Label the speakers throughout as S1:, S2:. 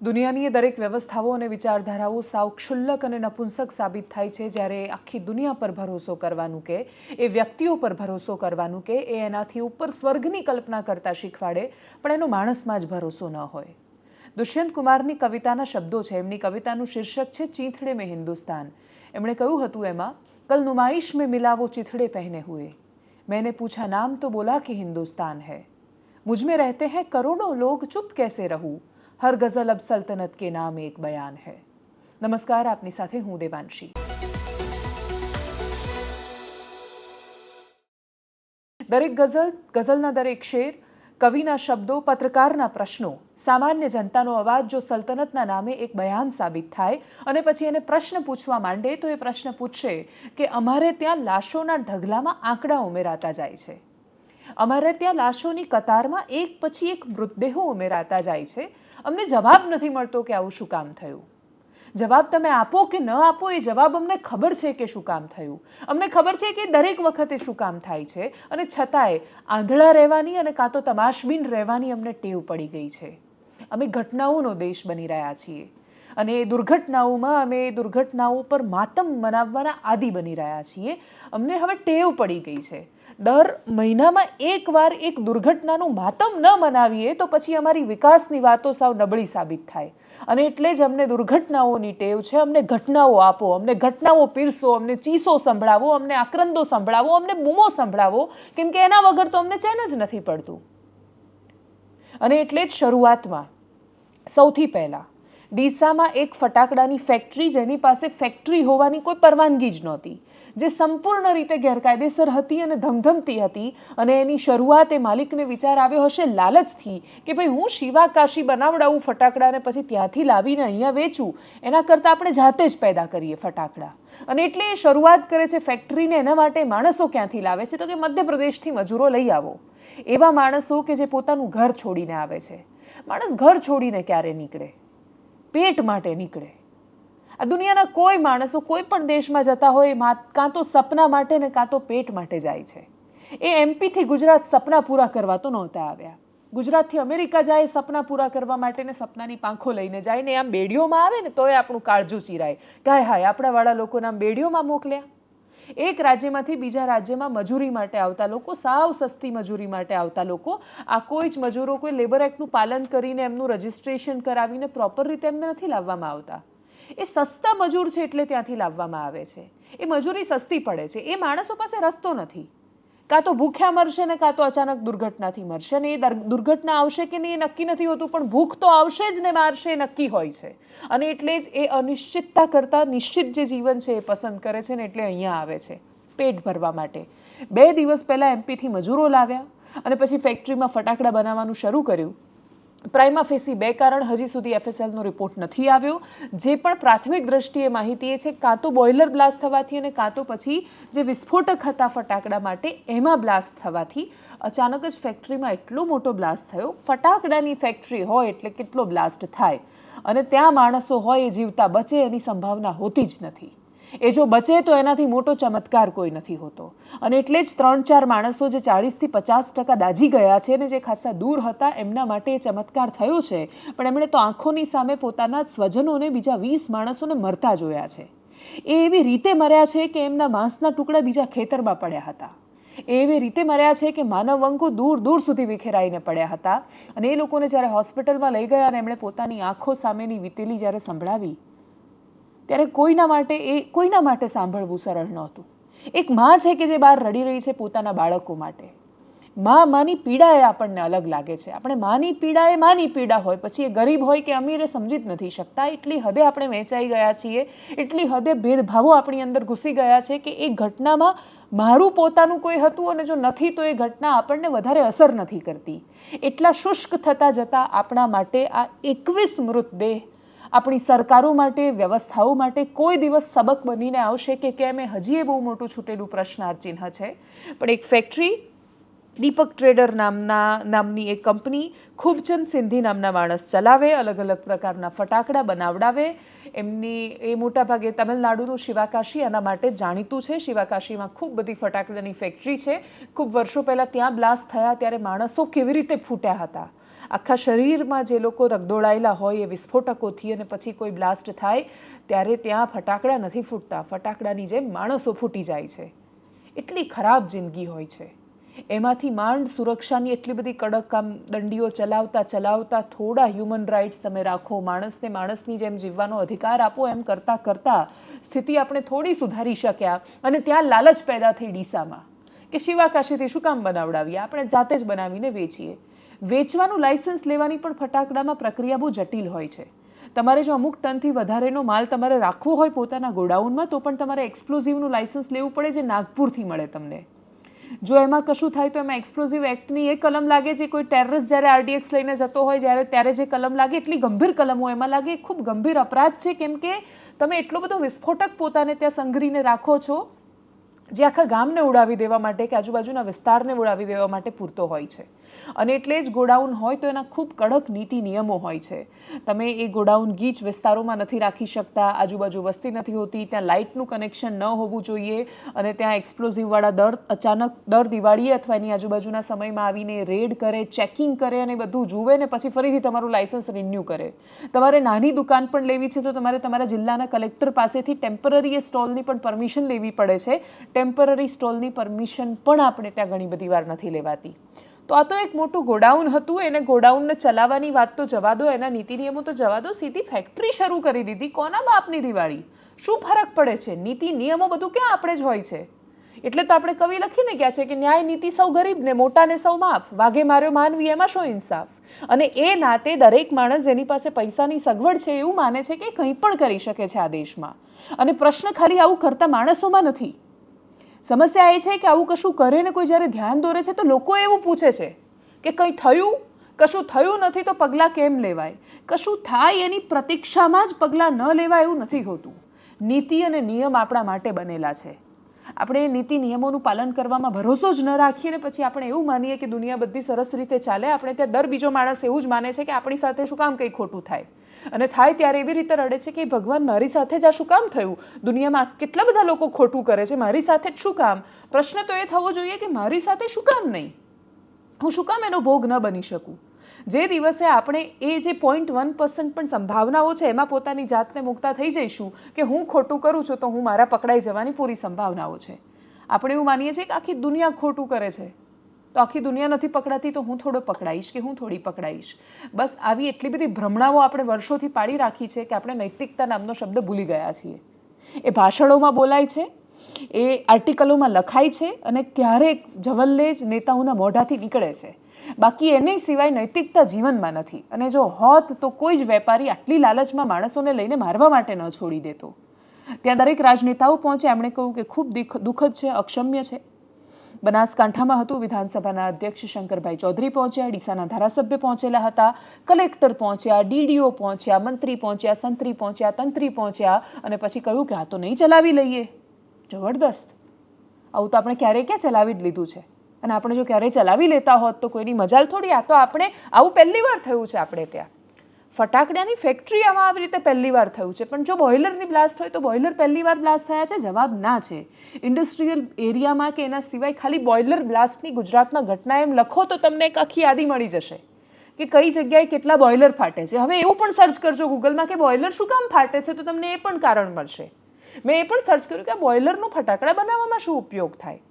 S1: દુનિયાની દરેક વ્યવસ્થાઓ અને વિચારધારાઓ સાવ ક્ષુલ્લક અને નપુંસક સાબિત થાય છે જ્યારે આખી દુનિયા પર ભરોસો કરવાનું કે એ વ્યક્તિઓ પર ભરોસો કરવાનું કે એ એનાથી ઉપર સ્વર્ગની કલ્પના કરતા શીખવાડે, પણ એનો માણસમાં જ ભરોસો ન હોય. દુષ્યંત કુમારની કવિતાના શબ્દો છે. એમની કવિતાનું શીર્ષક છે ચીંથડે મેં હિન્દુસ્તાન. એમણે કહ્યું હતું એમાં, કલ નુમાइश में मिला वो चिथड़े पहने हुए, मैंने पूछा नाम तो बोला कि हिंदुस्तान है, मुझ में रहते हैं करोड़ों लोग, चुप कैसे रहूं, हर गजल अब सल्तनत के नाम एक बयान है. નમસ્કાર, આપની સાથે હું દેવાંશી. દરેક ગઝલના દરેક શેર, કવિના શબ્દો, પત્રકારના પ્રશ્નો, સામાન્ય જનતાનો અવાજ જો સલ્તનતના નામે એક બયાન સાબિત થાય અને પછી એને પ્રશ્ન પૂછવા માંડે તો એ પ્રશ્ન પૂછશે કે અમારે ત્યાં લાશોના ઢગલામાં આંકડા ઉમેરાતા જાય છે, અમારે ત્યાં લાશોની કતારમાં એક પછી એક મૃતદેહો ઉમેરાતા જાય છે, અમને જવાબ નથી મળતો કે આવું શું કામ થયું. જવાબ તમે આપો કે ન આપો, એ જવાબ અમને ખબર છે કે શું કામ થયું, અમને ખબર છે કે દરેક વખતે શું કામ થાય છે, અને છતાંય આંધળા રહેવાની અને કાં તો તમાશબીન રહેવાની અમને ટેવ પડી ગઈ છે. અમે ઘટનાઓનો દેશ બની રહ્યા છીએ અને એ દુર્ઘટનાઓમાં અમે એ દુર્ઘટનાઓ પર માતમ મનાવવાના આદિ બની રહ્યા છીએ. અમને હવે ટેવ પડી ગઈ છે. દર મહિનામાં એકવાર એક દુર્ઘટનાનું માતમ ન મનાવીએ તો પછી અમારી વિકાસની વાતો સાવ નબળી સાબિત થાય. અને એટલે જ અમને દુર્ઘટનાઓની ટેવ છે. અમને ઘટનાઓ આપો, અમને ઘટનાઓ પીરસો, અમને ચીસો સંભળાવો, અમને આક્રંદો સંભળાવો, અમને બૂમો સંભળાવો, કેમ કે એના વગર તો અમને ચેન જ નથી પડતું. અને એટલે જ શરૂઆતમાં સૌથી પહેલા ડીસામાં એક ફટાકડાની ફેક્ટરી, જેની પાસે ફેક્ટરી હોવાની કોઈ પરવાનગી જ નહોતી, જે સંપૂર્ણ રીતે ગેરકાયદેસર હતી અને ધમધમતી હતી, અને એની શરૂઆત એ માલિકને વિચાર આવ્યો હશે લાલચથી કે ભાઈ હું શિવાકાશી બનાવડાવું ફટાકડાને પછી ત્યાંથી લાવીને અહીંયા વેચું, એના કરતાં આપણે જાતે જ પેદા કરીએ ફટાકડા. અને એટલે એ શરૂઆત કરે છે ફેક્ટરીને. એના માટે માણસો ક્યાંથી લાવે છે તો કે મધ્યપ્રદેશથી મજૂરો લઈ આવો. એવા માણસો કે જે પોતાનું ઘર છોડીને આવે છે. માણસ ઘર છોડીને ક્યારે નીકળે? પેટ માટે નીકળે. આ દુનિયાના કોઈ માણસો કોઈ પણ દેશમાં જતા હોય કાં તો સપના માટે ને કાં તો પેટ માટે જાય છે. એ એમપીથી ગુજરાત સપના પૂરા કરવા તો નહોતા આવ્યા. ગુજરાતથી અમેરિકા જાય સપના પૂરા કરવા માટે ને સપનાની પાંખો લઈને જાય ને આમ બેડીઓમાં આવે ને તોય આપણું કાળજું ચીરાય કે હાય આપણાવાળા લોકોને આમ બેડીઓમાં મોકલ્યા. એક રાજ્યમાંથી બીજા રાજ્યમાં મજૂરી માટે આવતા લોકો, સાવ સસ્તી મજૂરી માટે આવતા લોકો, આ કોઈ જ મજૂરો કોઈ લેબર એક્ટનું પાલન કરીને એમનું રજિસ્ટ્રેશન કરાવીને પ્રોપર રીતે એમને નથી લાવવામાં આવતા. એ સસ્તા મજૂર છે એટલે ત્યાંથી લાવવામાં આવે છે. એ મજૂરી સસ્તી પડે છે. એ માણસો પાસે રસ્તો નથી. કાં તો ભૂખ્યા મરશે ને કાં તો અચાનક દુર્ઘટનાથી મરશે. ને એ દુર્ઘટના આવશે કે નહીં એ નક્કી નથી હોતું, પણ ભૂખ તો આવશે જ ને મારશે એ નક્કી હોય છે. અને એટલે જ એ અનિશ્ચિતતા કરતાં નિશ્ચિત જે જીવન છે એ પસંદ કરે છે ને એટલે અહીંયા આવે છે પેટ ભરવા માટે. 2 દિવસ પહેલાં એમપીથી મજૂરો લાવ્યા અને પછી ફેક્ટરીમાં ફટાકડા બનાવવાનું શરૂ કર્યું. પ્રાઇમા ફેસી 2 કારણ હજી સુધી એફએસએલનો રિપોર્ટ નથી આવ્યો. જે પણ પ્રાથમિક દ્રષ્ટિએ માહિતી એ છે કાં તો બોઇલર બ્લાસ્ટ થવાથી અને કાં તો પછી જે વિસ્ફોટક હતા ફટાકડા માટે એમાં બ્લાસ્ટ થવાથી. અચાનક જ ફેક્ટરીમાં એટલો મોટો બ્લાસ્ટ થયો. ફટાકડાની ફેક્ટરી હોય એટલે કેટલો બ્લાસ્ટ થાય, અને ત્યાં માણસો હોય એ જીવતા બચે એની સંભાવના હોતી જ નથી. એ જો બચે તો એનાથી મોટો ચમત્કાર કોઈ નથી હોતો. અને એટલે જ 3-4 માણસો જે 40થી 50% દાઝી ગયા છે ને જે ખાસા દૂર હતા એમના માટે એ ચમત્કાર થયો છે. પણ એમણે તો આંખોની સામે પોતાના સ્વજનોને, બીજા 20 માણસોને મરતા જોયા છે. એ એવી રીતે મર્યા છે કે એમના માંસના ટુકડા બીજા ખેતરમાં પડ્યા હતા. એ એવી રીતે મર્યા છે કે માનવ અંગો દૂર દૂર સુધી વિખેરાઈને પડ્યા હતા. અને એ લોકોને જ્યારે હોસ્પિટલમાં લઈ ગયા અને એમણે પોતાની આંખો સામેની વીતેલી જ્યારે સંભળાવી ત્યારે કોઈના માટે સાંભળવું સરળ નહોતું. એક માં છે કે જે બહાર રડી રહી છે પોતાના બાળકો માટે. માની પીડા એ આપણને અલગ લાગે છે. આપણે માની પીડા એ માની પીડા હોય, પછી એ ગરીબ હોય કે અમીર એ સમજી જ નથી શકતા. એટલી હદે આપણે વેચાઈ ગયા છીએ, એટલી હદે ભેદભાવો આપણી અંદર ઘૂસી ગયા છે કે એ ઘટનામાં મારું પોતાનું કોઈ હતું અને જો નથી તો એ ઘટના આપણને વધારે અસર નથી કરતી. એટલા શુષ્ક થતા જતા આપણા માટે આ 21 મૃતદેહ આપણી સરકારો માટે, વ્યવસ્થાઓ માટે કોઈ દિવસ સબક બનીને આવશે કે કેમ, એ હજી એ બહુ મોટું છૂટેલું પ્રશ્નાર્થ ચિહ્ન છે. પણ એક ફેક્ટરી, દીપક ટ્રેડર નામની એક કંપની, ખૂબચંદ સિંધી નામના માણસ ચલાવે, અલગ અલગ પ્રકારના ફટાકડા બનાવડાવે. એ મોટાભાગે તમિલનાડુનું શિવાકાશી આના માટે જાણીતું છે. શિવાકાશીમાં ખૂબ બધી ફટાકડાની ફેક્ટરી છે. ખૂબ વર્ષો પહેલાં ત્યાં બ્લાસ્ટ થયા ત્યારે માણસો કેવી રીતે ફૂટ્યા હતા, આખા શરીરમાં જે લોકો રગદોળાયેલા હોય એ વિસ્ફોટકોથી અને પછી કોઈ બ્લાસ્ટ થાય ત્યારે ત્યાં ફટાકડા નથી ફૂટતા, ફટાકડાની જેમ માણસો ફૂટી જાય છે. એટલી ખરાબ જિંદગી હોય છે. એમાંથી માંડ સુરક્ષાની એટલી બધી કડક દંડીઓ ચલાવતા ચલાવતા થોડા હ્યુમન રાઇટ્સ તમે રાખો, માણસને માણસની જેમ જીવવાનો અધિકાર આપો, એમ કરતાં કરતાં સ્થિતિ આપણે થોડી સુધારી શક્યા. અને ત્યાં લાલચ પેદા થઈ ડીસામાં કે શિવાકાશીથી શું કામ બનાવડાવીએ, આપણે જાતે જ બનાવીને વેચીએ. વેચવાનું લાયસન્સ લેવાની પણ ફટાકડામાં પ્રક્રિયા બહુ જટિલ હોય છે. તમારે જો અમુક ટનથી વધારેનો માલ તમારે રાખવો હોય પોતાના ગોડાઉનમાં તો પણ તમારે એક્સપ્લોઝિવનું લાયસન્સ લેવું પડે, જે નાગપુરથી મળે તમને. જો એમાં કશું થાય તો એમાં એક્સપ્લોઝિવ એક્ટની એ કલમ લાગે, જે કોઈ ટેરરિસ્ટ જ્યારે આરડીએક્સ લઈને જતો હોય ત્યારે જે કલમ લાગે, એટલી ગંભીર કલમો એમાં લાગે. ખૂબ ગંભીર અપરાધ છે, કેમ કે તમે એટલો બધો વિસ્ફોટક પોતાને ત્યાં સંગ્રહીને રાખો છો જે આખા ગામને ઉડાવી દેવા માટે કે આજુબાજુના વિસ્તારને ઉડાવી દેવા માટે પૂરતો હોય છે. અને એટલે જ ગોડાઉન હોય તો એના ખૂબ કડક નીતિ નિયમો હોય છે. તમે એ ગોડાઉન ગીચ વિસ્તારોમાં નથી રાખી શકતા, આજુબાજુ વસ્તી નથી હોતી, ત્યાં લાઇટનું કનેક્શન ન હોવું જોઈએ. અને ત્યાં એક્સપ્લોઝિવવાળા અચાનક દર દિવાળીએ અથવા એની આજુબાજુના સમયમાં આવીને રેડ કરે, ચેકિંગ કરે અને બધું જુએ ને પછી ફરીથી તમારું લાયસન્સ રિન્યૂ કરે. તમારે નાની દુકાન પણ લેવી છે તો તમારે તમારા જિલ્લાના કલેક્ટર પાસેથી ટેમ્પરરી સ્ટોલની પણ પરમિશન લેવી પડે છે. ટેમ્પરરી સ્ટોલની પરમિશન પણ આપણે ત્યાં ઘણી બધી વાર નથી લેવાતી. તો આ તો એક મોટું ગોડાઉન હતું. એને ગોડાઉનને ચલાવવાની વાત તો જવા દો, એના નીતિ નિયમો તો જવા દો, સીધી ફેક્ટરી શરૂ કરી દીધી. કોના બાપની દિવાળી? શું ફરક પડે છે? નીતિ નિયમો બધું ક્યાં આપણે જ હોય છે. એટલે તો આપણે કવિ લખીને ગયા છે કે ન્યાય નીતિ સૌ ગરીબને, મોટાને સૌ માફ, વાઘે માર્યો માનવી એમાં શો ઇન્સાફ. અને એ નાતે દરેક માણસ જેની પાસે પૈસાની સગવડ છે એવું માને છે કે કંઈ પણ કરી શકે છે આ દેશમાં. અને પ્રશ્ન ખાલી આવું કરતા માણસોમાં નથી. સમસ્યા એ છે કે આવું કશું કરે ને કોઈ જ્યારે ધ્યાન દોરે છે તો લોકો એવું પૂછે છે કે કંઈ થયું? કશું થયું નથી તો પગલાં કેમ લેવાય? કશું થાય એની પ્રતીક્ષામાં જ પગલાં ન લેવાય એવું નથી હોતું. નીતિ અને નિયમ આપણા માટે બનેલા છે. આપણે નીતિ નિયમોનું પાલન કરવામાં ભરોસો જ ન રાખીએ ને પછી આપણે એવું માનીએ કે દુનિયા બધી સરસ રીતે ચાલે. આપણે ત્યાં દર બીજો માણસ એવું જ માને છે કે આપણી સાથે શું કામ કંઈ ખોટું થાય, અને થાય ત્યારે એવી રીતે રડે છે કે ભગવાન મારી સાથે જ આ શું કામ થયું? દુનિયામાં કેટલા બધા લોકો ખોટું કરે છે, મારી સાથે જ શું કામ? પ્રશ્ન તો એ થવો જોઈએ કે મારી સાથે શું કામ નહીં? હું શું કામ એનો ભોગ ન બની શકું? જે દિવસે આપણે એ જે 0.1% પણ સંભાવનાઓ છે એમાં પોતાની જાતને મુક્તા થઈ જઈશું કે હું ખોટું કરું છું તો હું મારા પકડાઈ જવાની પૂરી સંભાવનાઓ છે. આપણે એવું માનીએ છીએ કે આખી દુનિયા ખોટું કરે છે તો આખી દુનિયા નથી પકડાતી તો હું થોડો પકડાઈશ કે હું થોડી પકડાઈશ. બસ આવી એટલી બધી ભ્રમણાઓ આપણે વર્ષોથી પાડી રાખી છે કે આપણે નૈતિકતા નામનો શબ્દ ભૂલી ગયા છીએ. એ ભાષણોમાં બોલાય છે, એ આર્ટિકલોમાં લખાય છે અને ક્યારેક જવલ્લે જ નેતાઓના મોઢાથી નીકળે છે. બાકી એને સિવાય નૈતિકતા જીવનમાં નથી. અને જો હોત તો કોઈ જ વેપારી આટલી લાલચમાં માણસોને લઈને મારવા માટે ન છોડી દેતો. ત્યાં દરેક રાજનેતાઓ પહોંચ્યા. એમણે કહ્યું કે ખૂબ દુઃખદ છે, અક્ષમ્ય છે. બનાસકાંઠામાં હતું, વિધાનસભાના અધ્યક્ષ શંકરભાઈ ચૌધરી પહોંચ્યા, ડીસાના ધારાસભ્ય પહોંચેલા હતા, કલેક્ટર પહોંચ્યા, ડીડીઓ પહોંચ્યા, મંત્રી પહોંચ્યા, સંત્રી પહોંચ્યા, તંત્રી પહોંચ્યા અને પછી કહ્યું કે આ તો નહીં ચલાવી લઈએ. જબરદસ્ત! આવું તો આપણે ક્યારેય ક્યાં ચલાવી જ લીધું છે. અને આપણે જો ક્યારેય ચલાવી લેતા હોત તો કોઈની મજાલ થોડી. આ તો આપણે આવું પહેલી વાર થયું છે. આપણે ત્યાં ફટાકડાની ફેક્ટરી આમાં આવી રીતે પહેલી વાર થયું છે. પણ જો બોઇલરની બ્લાસ્ટ હોય તો બોઇલર પહેલી વાર બ્લાસ્ટ થયા છે? જવાબ ના છે. ઇન્ડસ્ટ્રીયલ એરિયામાં કે એના સિવાય ખાલી બોઇલર બ્લાસ્ટની ગુજરાતમાં ઘટના એમ લખો તો તમને એક આખી યાદી મળી જશે કે કઈ જગ્યાએ કેટલા બોઇલર ફાટે છે. હવે એવું પણ સર્ચ કરજો ગૂગલમાં કે બોઇલર શું કામ ફાટે છે તો તમને એ પણ કારણ મળશે. મેં એ પણ સર્ચ કર્યું કે બોઇલરનો ફટાકડા બનાવવામાં શું ઉપયોગ થાય.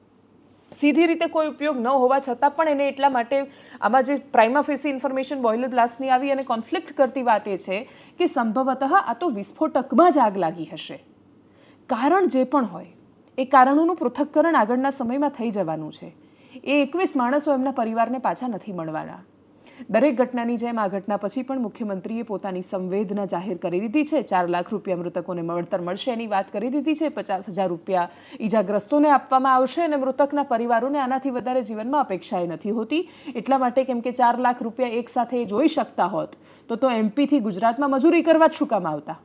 S1: સીધી રીતે કોઈ ઉપયોગ ન હોવા છતાં પણ એને એટલા માટે આમાં જે પ્રાઇમા ફેસી ઇન્ફોર્મેશન બોઇલર બ્લાસ્ટની આવી અને કોન્ફ્લિક્ટ કરતી વાત એ છે કે સંભવતઃ આ તો વિસ્ફોટકમાં જ આગ લાગી હશે. કારણ જે પણ હોય એ કારણોનું પૃથક્કરણ આગળના સમયમાં થઈ જવાનું છે. એ 21 માણસો એમના પરિવારને પાછા નથી મળવાના. દરેક ઘટનાની જેમ આ ઘટના પછી પણ મુખ્યમંત્રીએ પોતાની સંવેદના જાહેર કરી દીધી છે. 4 લાખ રૂપિયા મૃતકોને વળતર મળશે એની વાત કરી દીધી છે. 50,000 રૂપિયા ઈજાગ્રસ્તોને આપવામાં આવશે અને મૃતકના પરિવારોને આનાથી વધારે જીવનમાં અપેક્ષાએ નથી હોતી. એટલા માટે કેમ કે 4 લાખ રૂપિયા એક સાથે જોઈ શકતા હોત તો એમપીથી ગુજરાતમાં મજૂરી કરવા જ શું કામ આવતા?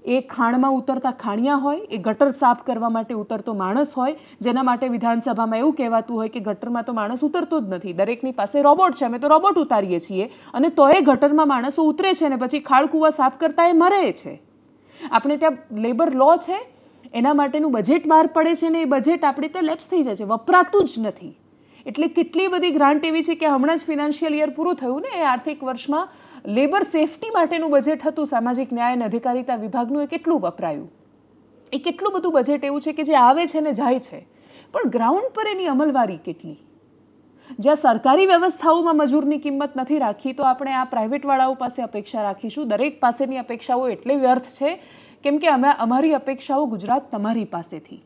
S1: એ ખાણમાં ઉતરતા ખાણિયા હોય, એ ગટર સાફ કરવા માટે ઉતરતો માણસ હોય, જેના માટે વિધાનસભામાં એવું કહેવાતું હોય કે ગટરમાં તો માણસ ઉતરતો જ નથી, દરેકની પાસે રોબોટ છે, અમે તો રોબોટ ઉતારીએ છીએ, અને તોય ગટરમાં માણસો ઉતરે છે અને પછી ખાળકૂવા સાફ કરતા એ મરે છે. આપણે ત્યાં લેબર લો છે, એના માટેનું બજેટ બહાર પડે છે ને એ બજેટ આપણે ત્યાં લેપ્સ થઈ જાય છે, વપરાતું જ નથી. એટલે કેટલી બધી ગ્રાન્ટ એવી છે કે હમણાં જ ફિનાન્શિયલ યર પૂરું થયું ને, એ આર્થિક વર્ષમાં લેબર સેફટી માટેનું બજેટ હતું સામાજિક ન્યાય અને અધિકારિતા વિભાગનું, એ કેટલું વપરાયું, એ કેટલું બધું બજેટ એવું છે કે જે આવે છે ને જાય છે, પણ ગ્રાઉન્ડ પર એની અમલવારી કેટલી? જ્યાં સરકારી વ્યવસ્થાઓમાં મજૂરની કિંમત નથી રાખી, તો આપણે આ પ્રાઇવેટવાળાઓ પાસે અપેક્ષા રાખીશું? દરેક પાસેની અપેક્ષાઓ એટલે વ્યર્થ છે કેમ કે અમારી અપેક્ષાઓ ગુજરાત તમારી પાસેથી,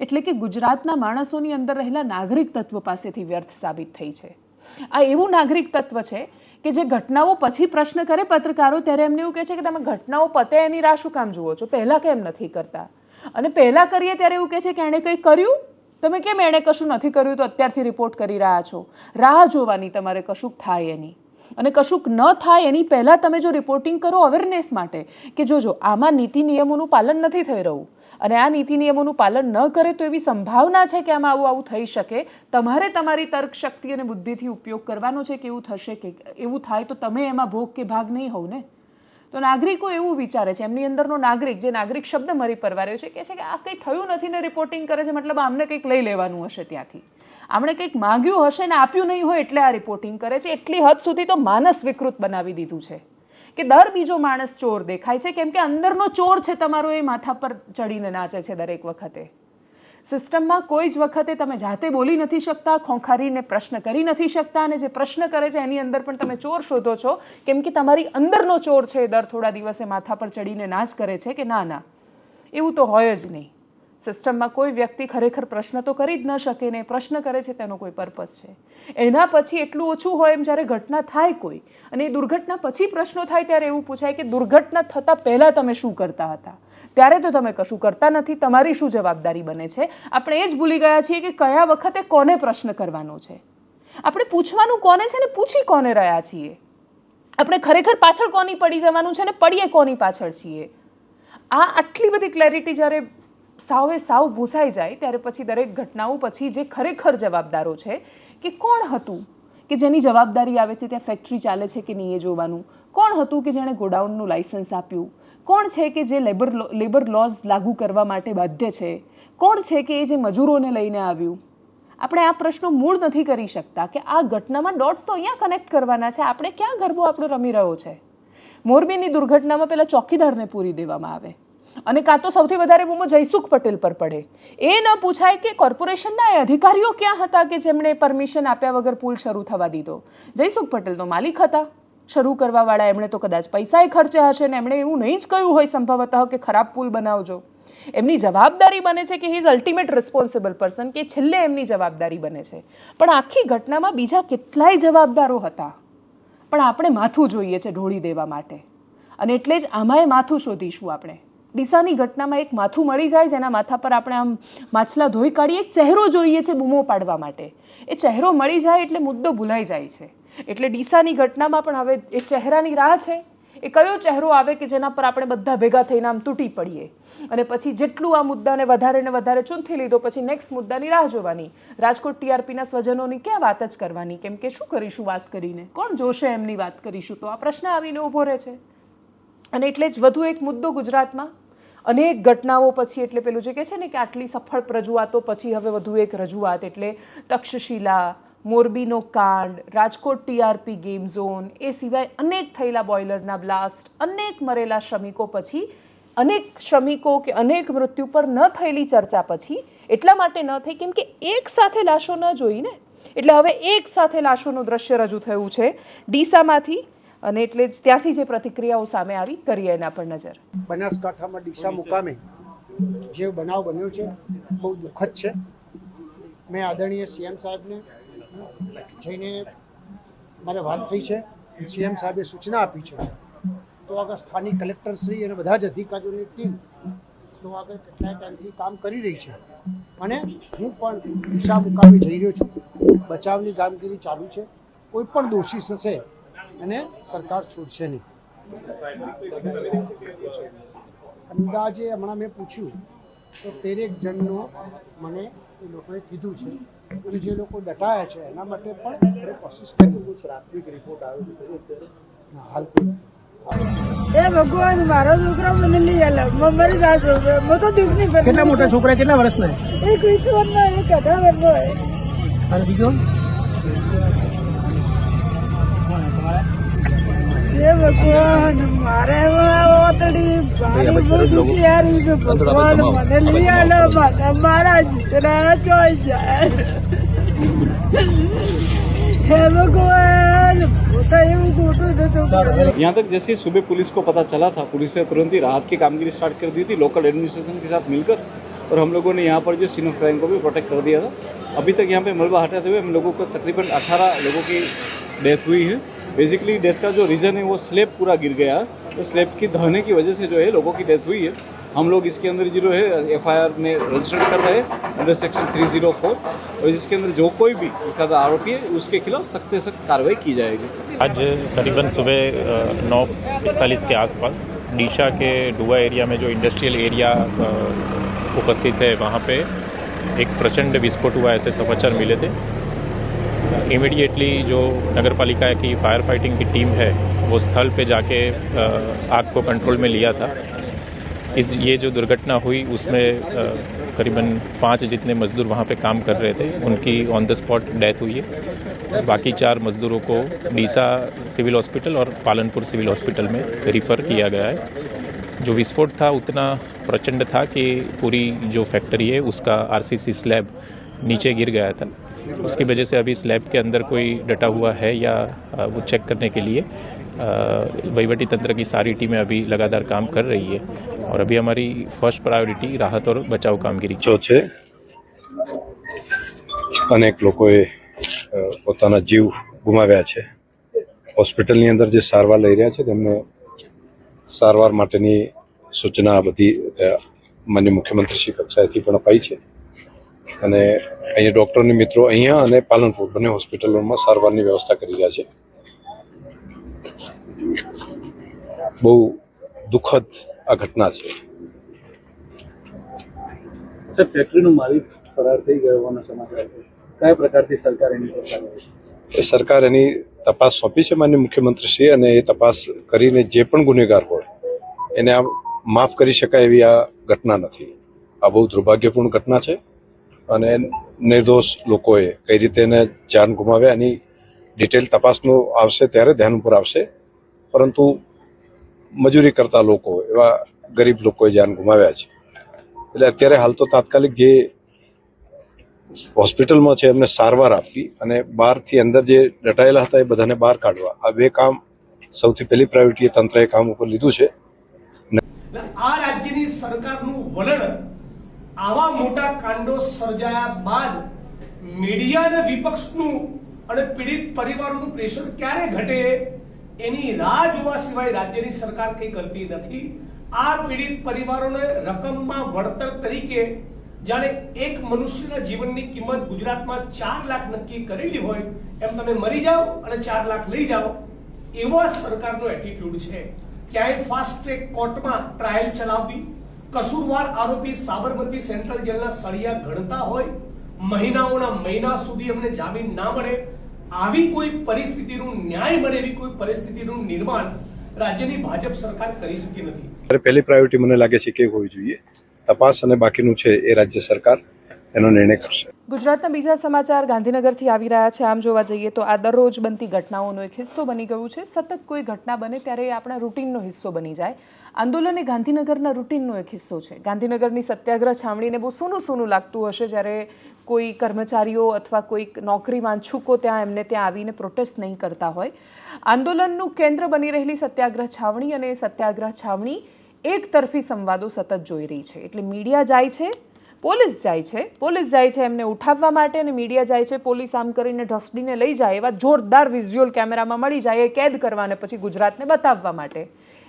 S1: એટલે કે ગુજરાતના માણસોની અંદર રહેલા નાગરિક તત્વ પાસેથી વ્યર્થ સાબિત થઈ છે. આ એવું નાગરિક તત્વ છે કે જે ઘટનાઓ પછી પ્રશ્ન કરે પત્રકારો, ત્યારે એમને એવું કહે છે કે તમે ઘટનાઓ પતે એની રાહ શું કામ જુઓ છો, પહેલાં કેમ નથી કરતા? અને પહેલાં કરીએ ત્યારે એવું કહે છે કે એણે કંઈ કર્યું, તમે કેમ એણે કશું નથી કર્યું તો અત્યારથી રિપોર્ટ કરી રહ્યા છો? રાહ જોવાની તમારે કશુંક થાય એની, અને કશુંક ન થાય એની પહેલાં તમે જો રિપોર્ટિંગ કરો અવેરનેસ માટે કે જોજો આમાં નીતિ નિયમોનું પાલન નથી થઈ રહ્યું, અને આ નીતિ નિયમોનું પાલન ન કરે તો એવી સંભાવના છે કે આમાં આવું થઈ શકે. તમારે તમારી તર્ક શક્તિ અને બુદ્ધિથી ઉપયોગ કરવાનો છે કે એવું થશે, કે એવું થાય તો તમે એમાં ભોગ કે ભાગ નહીં હોવ ને. તો નાગરિકો એવું વિચારે છે, એમની અંદરનો નાગરિક, જે નાગરિક શબ્દ મારી પરવાર્યો છે, કે આ કંઈ થયું નથી ને રિપોર્ટિંગ કરે છે, મતલબ આમને કંઈક લઈ લેવાનું હશે ત્યાંથી, આમણે કંઈક માંગ્યું હશે ને આપ્યું નહીં હોય એટલે આ રિપોર્ટિંગ કરે છે. એટલી હદ સુધી તો માનસ વિકૃત બનાવી દીધું છે કે દર બીજો માણસ ચોર દેખાય છે, કેમ કે અંદરનો ચોર છે તમારો એ માથા પર ચડીને નાચે છે દરેક વખતે. સિસ્ટમમાં કોઈ જ વખતે તમે જાતે બોલી નથી શકતા, ખોંખારીને પ્રશ્ન કરી નથી શકતા, અને જે પ્રશ્ન કરે છે એની અંદર પણ તમે ચોર શોધો છો, કેમ કે તમારી અંદરનો ચોર છે એ દર થોડા દિવસે માથા પર ચડીને નાચ કરે છે કે ના એવું તો હોય જ નહીં. સિસ્ટમમાં કોઈ વ્યક્તિ ખરેખર પ્રશ્ન તો કરી જ ન શકે ને, પ્રશ્ન કરે છે તેનો કોઈ પર્પસ છે. એના પછી એટલું ઓછું હોય એમ જ્યારે ઘટના થાય કોઈ, અને એ દુર્ઘટના પછી પ્રશ્નો થાય ત્યારે એવું પૂછાય કે દુર્ઘટના થતાં પહેલાં તમે શું કરતા હતા? ત્યારે તો તમે કશું કરતા નથી, તમારી શું જવાબદારી બને છે? આપણે એ જ ભૂલી ગયા છીએ કે કયા વખતે કોને પ્રશ્ન કરવાનો છે, આપણે પૂછવાનું કોને છે ને પૂછી કોને રહ્યા છીએ, આપણે ખરેખર પાછળ કોની પડી જવાનું છે ને પડીએ કોની પાછળ છીએ. આ આટલી બધી ક્લેરિટી જ્યારે સાવે સાવ ભૂસાઈ જાય ત્યારે પછી દરેક ઘટનાઓ પછી જે ખરેખર જવાબદારો છે કે કોણ હતું કે જેની જવાબદારી આવે છે, ત્યાં ફેક્ટરી ચાલે છે કે નહીં એ જોવાનું, કોણ હતું કે જેણે ગોડાઉનનું લાયસન્સ આપ્યું, કોણ છે કે જે લેબર લોઝ લાગુ કરવા માટે બાધ્ય છે, કોણ છે કે એ જે મજૂરોને લઈને આવ્યું. આપણે આ પ્રશ્નો મૂળ નથી કરી શકતા કે આ ઘટનામાં ડોટ્સ તો અહીંયા કનેક્ટ કરવાના છે. આપણે ક્યાં ગરબો આપણો રમી રહ્યો છે? મોરબીની દુર્ઘટનામાં પેલા ચોકીદારને પૂરી દેવામાં આવે, અને કાં તો સૌથી વધારે બૂમો જયસુખ પટેલ પર પડે. એ ન પૂછાય કે કોર્પોરેશનના એ અધિકારીઓ ક્યાં હતા કે જેમણે પરમિશન આપ્યા વગર પુલ શરૂ થવા દીધો? જયસુખ પટેલ તો માલિક હતા શરૂ કરવાવાળા, એમણે તો કદાચ પૈસાએ ખર્ચ્યા હશે ને એમણે એવું નહીં જ કહ્યું હોય સંભવતઃ કે ખરાબ પુલ બનાવજો. એમની જવાબદારી બને છે કે he is ultimate responsible person, કે છેલ્લે એમની જવાબદારી બને છે. પણ આખી ઘટનામાં બીજા કેટલાય જવાબદારો હતા, પણ આપણે માથું જોઈએ છે ઢોળી દેવા માટે, અને એટલે જ આમાંય માથું શોધીશું આપણે. ડીસાની ઘટનામાં એક માથું મળી જાય જેના માથા પર આપણે આમ માછલા ધોઈ કાઢીએ, એક ચહેરો જોઈએ છે બૂમો પાડવા માટે. એ ચહેરો મળી જાય એટલે મુદ્દો ભૂલાઈ જાય છે. એટલે ડીસાની ઘટનામાં પણ હવે એ ચહેરાની રાહ છે. એ કયો ચહેરો આવે કે જેના પર આપણે બધા ભેગા થઈને આમ તૂટી પડીએ, અને પછી જેટલું આ મુદ્દાને વધારે ને વધારે ચૂંથી લીધો પછી નેક્સ્ટ મુદ્દાની રાહ જોવાની. રાજકોટ ટીઆરપીના સ્વજનોની ક્યાં વાત જ કરવાની, કેમ કે શું કરીશું વાત કરીને, કોણ જોશે એમની વાત કરીશું? તો આ પ્રશ્ન આવીને ઊભો રહે છે. અને એટલે જ વધુ એક મુદ્દો ગુજરાતમાં અનેક ઘટનાઓ પછી, એટલે પેલું જે કહે છે ને કે આટલી સફળ રજૂઆતો પછી હવે વધુ એક રજૂઆત, એટલે તક્ષશિલા, મોરબીનો કાંડ, રાજકોટ ટીઆરપી ગેમ ઝોન, એ સિવાય અનેક થયેલા બોઇલરના બ્લાસ્ટ, અનેક મરેલા શ્રમિકો પછી, અનેક શ્રમિકો કે અનેક મૃત્યુ પર ન થયેલી ચર્ચા પછી એટલા માટે ન થઈ કેમ કે એક સાથે લાશો ન જોઈને, એટલે હવે એક સાથે લાશોનું દ્રશ્ય રજૂ થયું છે ડીસામાંથી, અને એટલે જ ત્યાંથી જે પ્રતિક્રિયાઓ સામે આવી કરીએ એના પર નજર.
S2: બનાસકાંઠામાં ડીસા મુકામે જે બનાવ બન્યો છે બહુ દુઃખદ છે. મેં આદરણીય સીએમ સાહેબને જઈને મારે વાત થઈ છે. સીએમ સાહેબે સૂચના આપી છે તો આગળ સ્થાનિક કલેક્ટરશ્રી અને બધા જ અધિકારીઓની ટીમ તો આગળ કેટલાય ટાઈમથી કામ કરી રહી છે, અને હું પણ ડીસા મુકામે જઈ રહ્યો છું. બચાવની કામગીરી ચાલુ છે. કોઈ પણ દોષી થશે અને સરકાર છોડશે નહીં. અંદાજે હમણાં મેં પૂછ્યું તો 13 જણનો મને એ લોકોએ કીધું છે, અને જે લોકો દટાયા છે એના માટે પણ આપણે કોશિશ કરી. પ્રાથમિક રિપોર્ટ આવ્યો છે હાલ
S3: એ ભગવાન મારો છોકરો મને લઈ આલો, મરી જાશો. હું તો દુઃખની
S4: કેટલા મોટા છોકરા, કેટલા વર્ષના?
S3: એક 20 વર્ષનો, એક 18 વર્ષનો.
S4: અને બીજો
S3: हे भगवान मारे ओतड़ी भारी बहुत प्यारी से भगवान મને લઈ આલો મારા જીતના જોઈ જાય हे भगवान तो એવું ખોટું નતું
S4: यहाँ तक जैसे ही सुबह पुलिस को पता चला था, पुलिस ने तुरंत ही राहत की कामगिरी स्टार्ट कर दी थी लोकल एडमिनिस्ट्रेशन के साथ मिलकर, और हम लोगों ने यहाँ पर जो सीन ऑफ क्राइम को भी प्रोटेक्ट कर दिया था। अभी तक यहाँ पे मलबा हटाते हुए हम लोगों को तकरीबन 18 लोगों की डेथ हुई है। बेसिकली डेथ का जो रीज़न है वो स्लैब पूरा गिर गया, तो स्लैब की दहने की वजह से जो है लोगों की डेथ हुई है। हम लोग इसके अंदर जो है FIR में रजिस्टर्ड कर रहे हैं अंडर सेक्शन 304, और इसके अंदर जो कोई भी इसका आरोपी है उसके खिलाफ सख्त से सख्त कार्रवाई की जाएगी।
S5: आज करीबन सुबह 9:45 के आसपास डीशा के डुआ एरिया में जो इंडस्ट्रियल एरिया उपस्थित है वहाँ पे एक प्रचंड विस्फोट हुआ, ऐसे समाचार मिले थे। इमीडिएटली जो नगर पालिका की फायर फाइटिंग की टीम है वो स्थल पे जाके आग को कंट्रोल में लिया था। ये जो दुर्घटना हुई उसमें करीबन 5 जितने मजदूर वहाँ पे काम कर रहे थे उनकी ऑन द स्पॉट डेथ हुई है। बाकी 4 मजदूरों को डीसा सिविल हॉस्पिटल और पालनपुर सिविल हॉस्पिटल में रिफ़र किया गया है। जो विस्फोट था उतना प्रचंड था कि पूरी जो फैक्ट्री है उसका RCC स्लैब नीचे गिर गया था। उसकी वजह से अभी स्लैब के अंदर कोई डटा हुआ है या वो चेक करने के लिए वहीवटी तंत्र की सारी टीमें अभी लगातार काम कर रही है, और अभी हमारी फर्स्ट प्रायोरिटी राहत और बचाव कामगीरी
S6: છે। અનેક લોકોએ પોતાના જીવ ગુમાવ્યા છે। હોસ્પિટલની અંદર જે સારવાર લઈ રહ્યા છે તેમને સારવાર માટેની સૂચના બધી માનનીય મુખ્યમંત્રીશ્રી કક્ષાએથી પણ અપાઈ છે, અને અહીંયા ડૉક્ટરની મિત્રો અહીંયા અને પાલનપુર બંને હોસ્પિટલોમાં સારવારની વ્યવસ્થા કરી રહ્યા છે। બહુ દુઃખદ આ ઘટના છે।
S7: સર, ફેક્ટરીનો માલિક ફરાર થઈ ગયો હોવાના સમાચાર છે, કયા પ્રકારથી સરકાર એની પર કાર્યવાહી?
S6: સરકાર એની તપાસ સોંપી છે માનનીય મુખ્યમંત્રીશ્રીએ, અને એ તપાસ કરીને જે પણ ગુનેગાર હોય એને આ માફ કરી શકાય એવી આ ઘટના નથી। આ બહુ દુર્ભાગ્યપૂર્ણ ઘટના છે, અને નિર્દોષ લોકોએ કઈ રીતે એને જાન ગુમાવ્યા એની ડિટેલ તપાસનું આવશે ત્યારે ધ્યાન ઉપર આવશે, પરંતુ મજૂરી કરતા લોકો એવા ગરીબ લોકોએ જાન ગુમાવ્યા છે। એટલે અત્યારે હાલ તો તાત્કાલિક જે હોસ્પિટલમાં છે એમને સારવાર આપવી અને બહારથી અંદર જે દટાયેલા હતા એ બધાને બહાર કાઢવા, આ બે કામ સૌથી પહેલી પ્રાયોરિટી તંત્રએ કામ ઉપર લીધું છે।
S8: આ રાજ્યની સરકારનું વલણ આવા મોટા કાંડો સર્જાયા બાદ મીડિયા અને વિપક્ષનું અને પીડિત પરિવારોનું પ્રેશર ક્યારે ઘટે એની રાહ જોવા સિવાય રાજ્યની સરકાર કંઈ કરતી નથી। આ પીડિત પરિવારોને રકમમાં વળતર તરીકે જાણે એક મનુષ્યના જીવનની કિંમત ગુજરાતમાં 4 લાખ નક્કી કરેલી હોય એમ તમે મરી જાઓ અને 4 લાખ લઈ જાઓ, એવો સરકારનો એટીટ્યુડ છે। ક્યાંય ફાસ્ટ ટ્રેક કોર્ટમાં ટ્રાયલ ચલાવવી, કસૂરવાર આરોપી સાબરમતી સેન્ટ્રલ જેલના સળિયા ગણતા હોય, મહિનાઓના મહિના સુધી અમને જામીન ના મળે, આવી કોઈ પરિસ્થિતિનું ન્યાય મળે એવી કોઈ પરિસ્થિતિનું નિર્માણ રાજ્યની ભાજપ સરકાર કરી શકી નથી।
S6: પહેલી પ્રાયોરિટી મને લાગે છે કે હોવી જોઈએ, તપાસ અને બાકીનું છે એ રાજ્ય સરકાર એનો નિર્ણય કરશે।
S1: ગુજરાતના બીજા સમાચાર ગાંધીનગરથી આવી રહ્યા છે। આમ જોવા જઈએ તો આ દરરોજ બનતી ઘટનાઓનો એક હિસ્સો બની ગયું છે। સતત કોઈ ઘટના બને ત્યારે એ આપણા રૂટીનનો હિસ્સો બની જાય। આંદોલન એ ગાંધીનગરના રૂટીનનો એક હિસ્સો છે। ગાંધીનગરની સત્યાગ્રહ છાવણીને બહુ સૂનું સૂનું લાગતું હશે જ્યારે કોઈ કર્મચારીઓ અથવા કોઈ નોકરી વાંછુકો ત્યાં એમને ત્યાં આવીને પ્રોટેસ્ટ નહીં કરતા હોય। આંદોલનનું કેન્દ્ર બની રહેલી સત્યાગ્રહ છાવણી અને એ સત્યાગ્રહ છાવણી એક તરફી સંવાદો સતત જોઈ રહી છે। એટલે મીડિયા જાય છે, પોલીસ જાય છે એમને ઉઠાવવા માટે, અને મીડિયા જાય છે પોલીસ આમ કરીને ઢસડીને લઈ જાય એવા જોરદાર વિઝ્યુઅલ કેમેરામાં મળી જાય એ કેદ કરવા અને પછી ગુજરાતને બતાવવા માટે।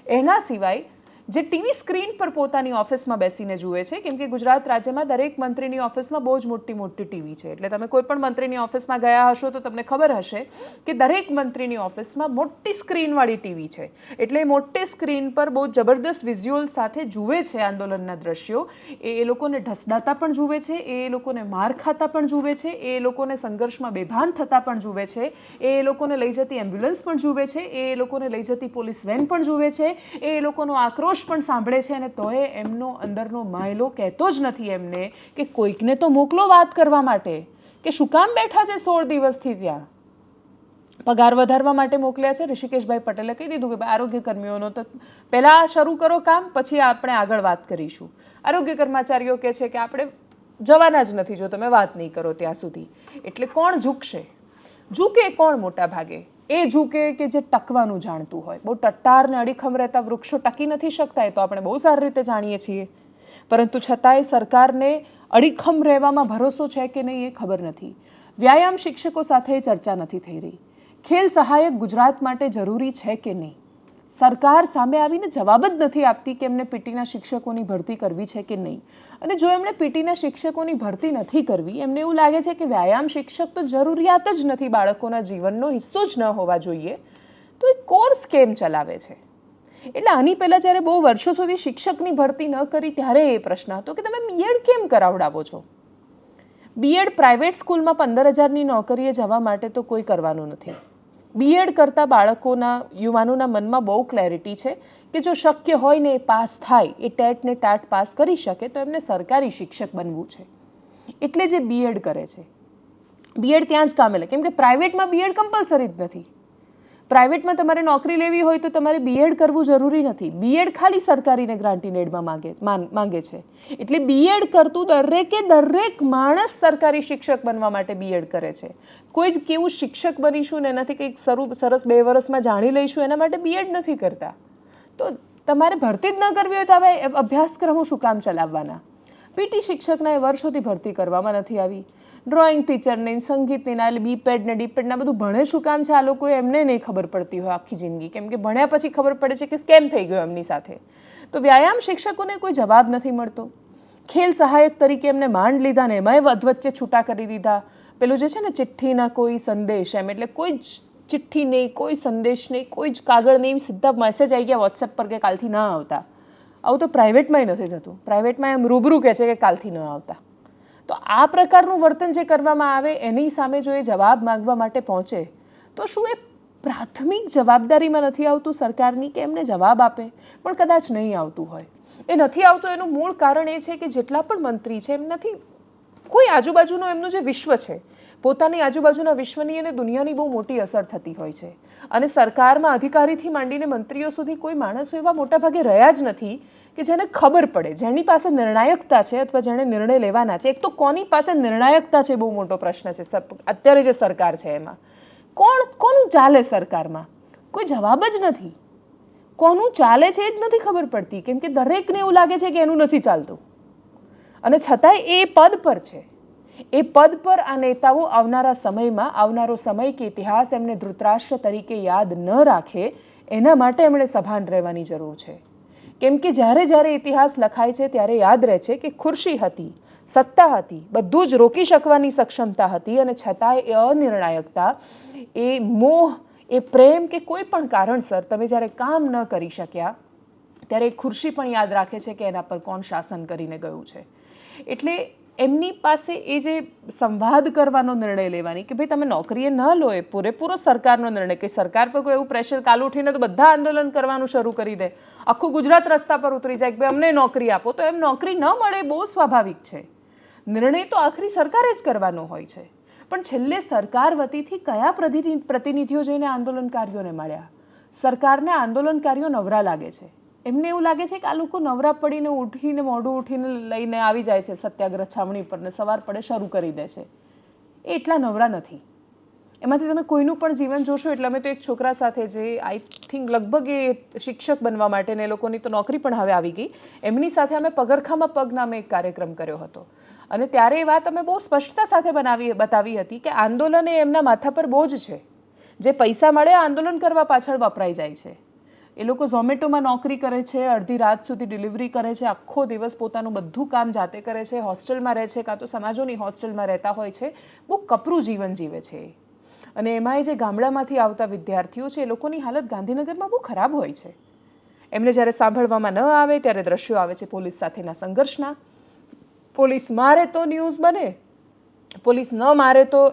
S1: એના સિવાય જે ટીવી સ્ક્રીન પર પોતાની ઓફિસમાં બેસીને જુએ છે, કેમ કે ગુજરાત રાજ્યમાં દરેક મંત્રીની ઓફિસમાં બહુ જ મોટી મોટી ટીવી છે। એટલે તમે કોઈ પણ મંત્રીની ઓફિસમાં ગયા હશો તો તમને ખબર હશે કે દરેક મંત્રીની ઓફિસમાં મોટી સ્ક્રીનવાળી ટીવી છે। એટલે મોટી સ્ક્રીન પર બહુ જબરદસ્ત વિઝ્યુઅલ સાથે જુએ છે આંદોલનના દ્રશ્યો। એ લોકોને ઢસડાતા પણ જુએ છે, એ લોકોને માર ખાતા પણ જુએ છે, એ લોકોને સંઘર્ષમાં બેભાન થતા પણ જુએ છે, એ લોકોને લઈ જતી એમ્બ્યુલન્સ પણ જુએ છે, એ લોકોને લઈ જતી પોલીસ વેન પણ જુએ છે, એ લોકોનો આક્રોશ પણ સાંભળે છે। અને તોય એમનો અંદરનો માયલો કહેતો જ નથી એમને કે કોઈકને તો મોકલો વાત કરવા માટે, કે શું કામ બેઠા છે 16 દિવસથી ત્યાં। પગાર વધારવા માટે મોકલ્યા છે. ઋષિકેશભાઈ પટેલે કહી દીધું કે ભાઈ આરોગ્ય કર્મીઓનો તો પહેલાં શરૂ કરો કામ, પછી આપણે આગળ વાત કરીશું. આરોગ્ય કર્મચારીઓ કહે છે કે આપણે જવાના જ નથી જો તમે વાત નહીં કરો ત્યાં સુધી. એટલે કોણ ઝૂકશે? ઝૂકે કોણ મોટા ભાગે? એ ઝૂકે કે જે ટકવાનું જાણતું હોય. બહુ ટટ્ટાર ને અડીખમ રહેતા વૃક્ષો ટકી નથી શકતા, એ તો આપણે બહુ સારી રીતે જાણીએ છીએ. પરંતુ છતાંય સરકારને અડીખમ રહેવામાં ભરોસો છે કે નહીં એ ખબર નથી. વ્યાયામ શિક્ષકો સાથે ચર્ચા નથી થઈ રહી. ખેલ સહાયક ગુજરાત માટે જરૂરી છે કે નહીં, સરકાર સામે આવીને જવાબ જ નથી આપતી કે એમને પીટીના શિક્ષકોની ભરતી કરવી છે કે નહીં. અને જો એમણે પીટીના શિક્ષકોની ભરતી નથી કરવી, એમને એવું લાગે છે કે વ્યાયામ શિક્ષક તો જરૂરિયાત જ નથી, બાળકોના જીવનનો હિસ્સો જ ન હોવા જોઈએ, તો એ કોર્સ કેમ ચલાવે છે? એટલે આની પહેલાં જ્યારે બહુ વર્ષો સુધી શિક્ષકની ભરતી ન કરી ત્યારે એ પ્રશ્ન હતો કે તમે બીએડ કેમ કરાવડાવો છો? બીએડ પ્રાઇવેટ સ્કૂલમાં 15,000ની નોકરીએ જવા માટે તો કોઈ કરવાનું નથી. બીએડ કરતા બાળકોના યુવાનોના મનમાં બહુ ક્લેરિટી છે કે જો શક્ય હોય ને એ પાસ થાય, એ ટેટ ને ટાટ પાસ કરી શકે તો એમને સરકારી શિક્ષક બનવું છે. એટલે જે બીએડ કરે છે, બીએડ ત્યાં જ કામે લાગે. કેમ કે પ્રાઇવેટમાં બીએડ કમ્પલસરી જ નથી. પ્રાઇવેટમાં તમારે નોકરી લેવી હોય તો તમારે બીએડ કરવું જરૂરી નથી. બીએડ ખાલી સરકારીને ગ્રાન્ટીનેડમાં માંગે છે. એટલે બીએડ કરતું દરેક માણસ સરકારી શિક્ષક બનવા માટે બીએડ કરે છે. કોઈ જ કેવું શિક્ષક બનીશું ને એનાથી કંઈક સરસ 2 વર્ષમાં જાણી લઈશું એના માટે બીએડ નથી કરતા. તો તમારે ભરતી જ ન કરવી હોય તો હવે અભ્યાસક્રમો શું કામ ચલાવવાના? પીટી શિક્ષકના એ વર્ષોથી ભરતી કરવામાં નથી આવી. ડ્રોઈંગ ટીચરને, સંગીતની ના બીપેડ ને ડીપેડના બધું ભણે શું કામ છે? આ લોકોએ એમને નહીં ખબર પડતી હોય આખી જિંદગી, કેમ કે ભણ્યા પછી ખબર પડે છે કે સ્કેમ થઈ ગયો એમની સાથે. તો વ્યાયામ શિક્ષકોને કોઈ જવાબ નથી મળતો. ખેલ સહાયક તરીકે એમને માંડ લીધા ને એમાંય વચ્ચે છૂટા કરી દીધા. પેલું જે છે ને ચિઠ્ઠીના કોઈ સંદેશ, એમ એટલે કોઈ જ ચિઠ્ઠી નહીં, કોઈ સંદેશ નહીં, કોઈ જ કાગળ નહીં, સીધા મેસેજ આવી ગયા વોટ્સએપ પર કે કાલથી ન આવતા. આવું તો પ્રાઇવેટમાંય નથી થતું. પ્રાઇવેટમાં એમ રૂબરૂ કહે છે કે કાલથી ન આવતા. તો આ પ્રકારનું વર્તન જે કરવામાં આવે એની સામે જો એ જવાબ માંગવા માટે પહોંચે તો શું એ પ્રાથમિક જવાબદારીમાં નથી આવતું સરકારની કે એમને જવાબ આપે? પણ કદાચ નહીં આવતું હોય. એ નથી આવતું એનું મૂળ કારણ એ છે કે જેટલા પણ મંત્રી છે એમ નથી, કોઈ આજુબાજુનો એમનું જે વિશ્વ છે, પોતાની આજુબાજુના વિશ્વની અને દુનિયાની બહુ મોટી અસર થતી હોય છે. અને સરકારમાં અધિકારીથી માંડીને મંત્રીઓ સુધી કોઈ માણસો એવા મોટાભાગે રહ્યા જ નથી કે જેને ખબર પડે, જેની પાસે નિર્ણાયકતા છે અથવા જેણે નિર્ણય લેવાના છે. એક તો કોની પાસે નિર્ણાયકતા છે બહુ મોટો પ્રશ્ન છે. અત્યારે જે સરકાર છે એમાં કોનું ચાલે? સરકારમાં કોઈ જવાબ જ નથી. કોનું ચાલે છે એ જ નથી ખબર પડતી, કેમ કે દરેકને એવું લાગે છે કે એનું નથી ચાલતું. અને છતાંય એ પદ પર છે. એ પદ પર આ નેતાઓ આવનારો સમય કે ઇતિહાસ એમને ધૃતરાષ્ટ્ર તરીકે યાદ ન રાખે એના માટે એમણે સભાન રહેવાની જરૂર છે. કેમ કે જ્યારે ઇતિહાસ લખાય છે ત્યારે યાદ રહે છે કે ખુરશી હતી, સત્તા હતી, બધું જ રોકી શકવાની સક્ષમતા હતી, અને છતાંય એ અનિર્ણાયકતા, એ મોહ, એ પ્રેમ કે કોઈ પણ કારણસર તમે જ્યારે કામ ન કરી શક્યા ત્યારે એ ખુરશી પણ યાદ રાખે છે કે એના પર કોણ શાસન કરીને ગયું છે. એટલે એમની પાસે એ જે સંવાદ કરવાનો નિર્ણય લેવાની કે ભાઈ તમે નોકરીએ ન લો, એ પૂરેપૂરો સરકારનો નિર્ણય, કે સરકાર પર કોઈ એવું પ્રેશર કાલ ઉઠીને તો બધા આંદોલન કરવાનું શરૂ કરી દે, આખું ગુજરાત રસ્તા પર ઉતરી જાય કે ભાઈ અમને નોકરી આપો, તો એમ નોકરી ન મળે બહુ સ્વાભાવિક છે. નિર્ણય તો આખરી સરકારે જ કરવાનો હોય છે. પણ છેલ્લે સરકાર વતીથી કયા પ્રતિનિધિઓ જઈને આંદોલનકારીઓને મળ્યા? સરકારને આંદોલનકારીઓ નવરા લાગે છે. એમને એવું લાગે છે કે આ લોકો નવરા પડીને ઉઠીને મોઢું ઉઠીને લઈને આવી જાય છે સત્યાગ્રહ છાવણી પર ને સવાર પડે શરૂ કરી દે છે. એ એટલા નવરા નથી. એમાંથી તમે કોઈનું પણ જીવન જોશો. એટલે અમે તો એક છોકરા સાથે જે આઈ થિંક લગભગ એ શિક્ષક બનવા માટે ને એ લોકોની તો નોકરી પણ હવે આવી ગઈ, એમની સાથે અમે પગરખામાં પગ નામે એક કાર્યક્રમ કર્યો હતો. અને ત્યારે એ વાત અમે બહુ સ્પષ્ટતા સાથે બતાવી હતી કે આંદોલન એ એમના માથા પર બોજ છે. જે પૈસા મળે આંદોલન કરવા પાછળ વપરાઈ જાય છે. એ લોકો ઝોમેટોમાં નોકરી કરે છે, અડધી રાત સુધી ડિલિવરી કરે છે, આખો દિવસ પોતાનું બધું કામ જાતે કરે છે, હોસ્ટેલમાં રહે છે, કાં તો સમાજોની હોસ્ટેલમાં રહેતા હોય છે, બહુ કપરું જીવન જીવે છે. અને એમાંય જે ગામડામાંથી આવતા વિદ્યાર્થીઓ છે એ લોકોની હાલત ગાંધીનગરમાં બહુ ખરાબ હોય છે. એમને જ્યારે સાંભળવામાં ન આવે ત્યારે દ્રશ્યો આવે છે પોલીસ સાથેના સંઘર્ષના. પોલીસ મારે તો ન્યૂઝ બને, પોલીસ ન મારે તો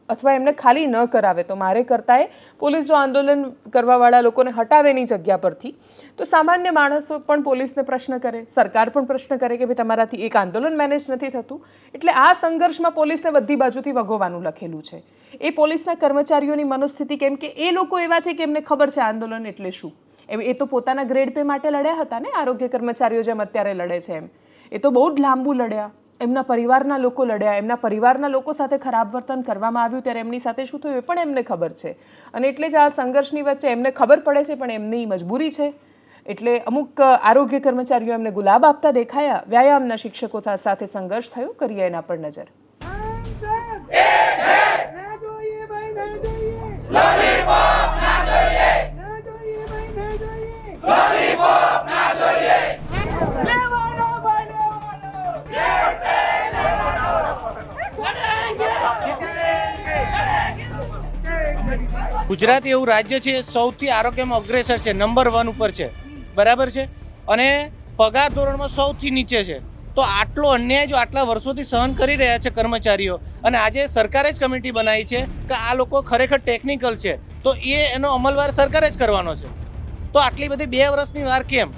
S1: અથવા એમને ખાલી ન કરાવે તો મારે કરતાંય પોલીસ જો આંદોલન કરવાવાળા લોકોને હટાવે એની જગ્યા પરથી તો સામાન્ય માણસો પણ પોલીસને પ્રશ્ન કરે, સરકાર પણ પ્રશ્ન કરે કે ભાઈ તમારાથી એક આંદોલન મેનેજ નથી થતું. એટલે આ સંઘર્ષમાં પોલીસને બધી બાજુથી વગોવાનું લખેલું છે. એ પોલીસના કર્મચારીઓની મનોસ્થિતિ, કેમ કે એ લોકો એવા છે કે એમને ખબર છે આંદોલન એટલે શું. એ તો પોતાના ગ્રેડ પે માટે લડ્યા હતા ને, આરોગ્ય કર્મચારીઓ જેમ અત્યારે લડે છે એમ. એ તો બહુ જ લાંબુ લડ્યા, એમના પરિવારના લોકો લડ્યા, એમના પરિવારના લોકો સાથે ખરાબ વર્તન કરવામાં આવ્યું ત્યારે એમની સાથે શું થયું એ પણ એમને ખબર છે. અને એટલે જ આ સંઘર્ષની વચ્ચે એમને ખબર પડે છે પણ એમની મજબૂરી છે. એટલે અમુક આરોગ્ય કર્મચારીઓ એમને ગુલાબ આપતા દેખાયા, વ્યાયામના શિક્ષકો સાથે સંઘર્ષ થયો. કરીએ એના પર નજર.
S9: ગુજરાત એવું રાજ્ય છે સૌથી આરોગ્યમાં અગ્રેસર છે, નંબર 1 ઉપર છે, બરાબર છે, અને પગાર ધોરણમાં સૌથી નીચે છે. તો આટલો અન્યાય જો આટલા વર્ષોથી સહન કરી રહ્યા છે કર્મચારીઓ, અને આજે સરકારે જ કમિટી બનાવી છે કે આ લોકો ખરેખર ટેકનિકલ છે તો એનો અમલવાર સરકારે જ કરવાનો છે. તો આટલી બધી 2 વર્ષની વાર કેમ?